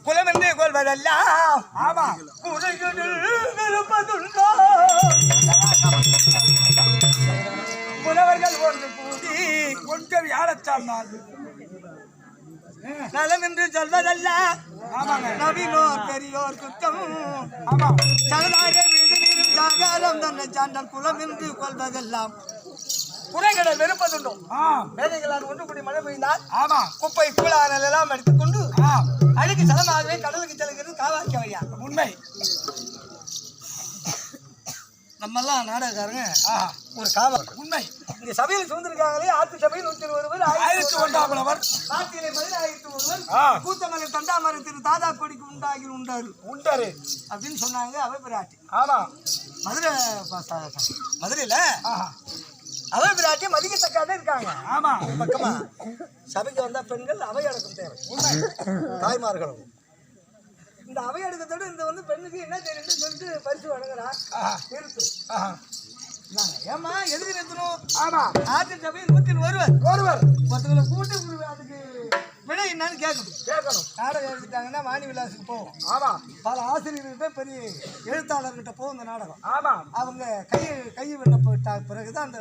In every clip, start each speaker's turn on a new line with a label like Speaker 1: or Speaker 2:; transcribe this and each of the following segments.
Speaker 1: குலமென்று கொள்வதெல்லாம்
Speaker 2: ஆமா
Speaker 1: விருப்பதுண்டோ புலவர்கள் ஒன்று கூடி
Speaker 2: கொஞ்சம் யாரச்சால்
Speaker 1: நலம் என்று சொல்வதல்ல நவீனோர் பெரியோர் குத்தம் சகதாரிய விதிரும் சாகாரம் தன்னை சார்ந்தால் குலம் என்று கொள்வதெல்லாம் குறைகளை வெறுப்பதுண்டோ மேதைகளால் ஒன்று கூடி மழை பெய்ந்தால் குப்பை கூழானல் எல்லாம் எடுத்துக்கொண்டு அழுக்கு சலமாகவே கடலுக்கு செல்கிறது காவாக்கி வழியா
Speaker 2: உண்மை.
Speaker 1: நம்மெல்லாம் நாடகக்காரங்க ஒரு காவல்
Speaker 2: உண்மை.
Speaker 1: இங்க சபையில் சூழ்ந்திருக்காங்களே ஆத்து சபையில் 120
Speaker 2: 1001
Speaker 1: நாட்டிலே 1001 கூத்தமலை தண்டாமரை திரு தாதா கொடிக்கு உண்டாரு அப்படின்னு சொன்னாங்க அவை பிராட்டி. மதுரையில அவை பிராட்டி மதிக்கத்தக்காத இருக்காங்க. பக்கமா சபைக்கு வந்தா பெண்கள் அவை அடக்கம் தேவை. தாய்மார்களும் இந்த அவை அடக்கத்தோடு இந்த வந்து பெண்ணுக்கு என்ன தெரியும் சொல்லிட்டு பரிசு வழங்குறா. ஏமா எழுதி நிறுத்தணும். ஆற்று சபையில் 101 ஒருத்தங்களை கூட்டு அதுக்கு விடை என்னன்னு கேட்கணும். நாடகம் எழுதிட்டாங்கன்னா வாணி விலாசுக்கு போவோம். பல ஆசிரியர்கிட்ட பெரிய எழுத்தாளர்கிட்ட போகும் இந்த நாடகம். அவங்க கை விண்ணப்ப பிறகுதான் அந்த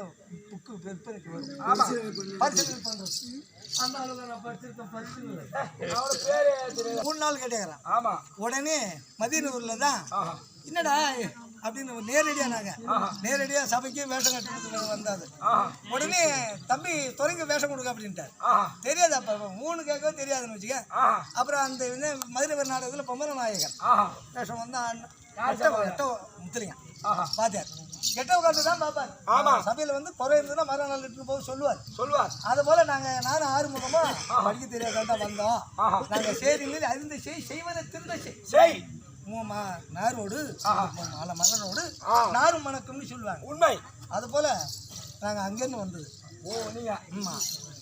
Speaker 1: புக்கு விற்பனைக்கு வரும். பரிசீலனை பண்றது அந்த அளவுக்கு நான் படிச்சிருக்கேன். 3 நாள் கேட்டேங்கிறான். உடனே மதியனூர்ல தான் என்னடா அப்படின்னு நேரடியா சபைக்கு வேஷம் கட்டுறதுக்கு வந்தாது. உடனே தம்பி தொடங்கி வேஷம் கொடுக்க அப்படின்ட்டார். தெரியாது அப்ப 3 கேட்கவே தெரியாதுன்னு வச்சுக்க. அப்புறம் அந்த மதுரை நாடகத்துல பொம்மர நாயகன் வேஷம் வந்தா முத்துலிங்க பாத்தியார் கெட்ட உட்காந்து தான் பாப்பாரு. சபையில வந்து குறை இருந்ததுன்னா மறுநாள் இட்டு போய் சொல்லுவார். அது போல நானும் ஆறுமுகமா படிக்க தெரியாதான் வந்தோம். நாங்க சேரியில் அறிந்த செய்வதை திருந்த செய் நாரோடு மலரோடு நாரும் மணக்கும்னு சொல்லுவாங்க.
Speaker 2: உண்மை.
Speaker 1: அது போல நாங்க அங்கிருந்து வந்தது.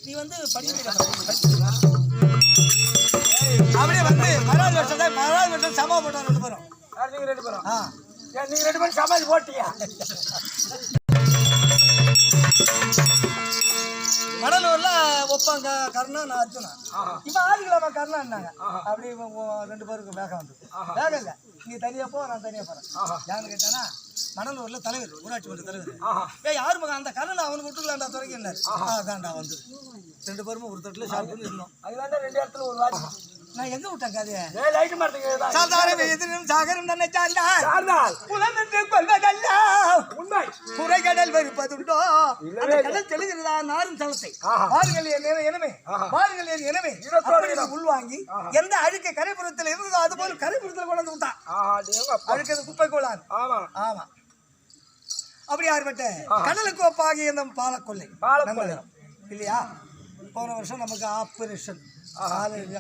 Speaker 1: நீ வந்து படிக்க அப்படியே வந்து மறாவது வருஷம் சமாதி போட்டோம் 2 பேரும்.
Speaker 2: நீங்க 2 பேரும் நீங்க 2 பேரும் சமாதி போட்டீங்க.
Speaker 1: மணலூர்ல ஒப்பாங்க கர்ணா நான் அர்ஜுனா. இப்ப ஆதிக்கலாமா கர்ணான்னாங்க. அப்படி 2 பேருக்கு வேகம் வந்து வேகம் இல்லை. நீ தனியா போ நான் தனியா போறேன். யாருன்னு கேட்டானா மணலூர்ல தலைவர் ஊராட்சி மன்ற தலைவர் யாரு மகன் அந்த கர்ணன் அவனுக்கு விட்டுக்கலாண்டா துறைக்கினாரு. அதான்டா வந்து 2 பேருமே ஒரு தட்டுல சாப்பிட்டு இருந்தோம்.
Speaker 2: அதுதான் 2 இடத்துல ஒரு வாட்சி
Speaker 1: நான் எங்க விட்டேன் கதையை?
Speaker 2: லைட் மாட்டீங்க
Speaker 1: சாதாரண எதிரும் சாகரம் தன்னை சார்ந்தால்
Speaker 2: சார்ந்தால்
Speaker 1: புலமென்று கொள்வதல்ல
Speaker 2: உண்மை
Speaker 1: குறைகடல் வருப்பதுண்டோ அந்த கடல் தெளிகிறதா நாரும் தளத்தை பாருங்கள் என் இனமே பாருங்கள் என் இனமே அப்படி உள்வாங்கி எந்த அழுக்க கரைப்புறத்தில் இருந்ததோ அது போல கரைப்புறத்தில் கொண்டு விட்டான் அழுக்கிறது குப்பை கோளான் ஆமா ஆமா அப்படி யாருப்பட்ட கடலுக்கு ஒப்பாகிய இந்த பாலக்கொள்ளை இல்லையா போன வருஷம் நமக்கு ஆபரேஷன்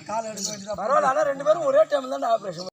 Speaker 1: கால எடுக்க வேண்டியதா
Speaker 2: பரவாயில்ல 2 பேரும் ஒரே டைம்ல தான் ஆபரேஷன்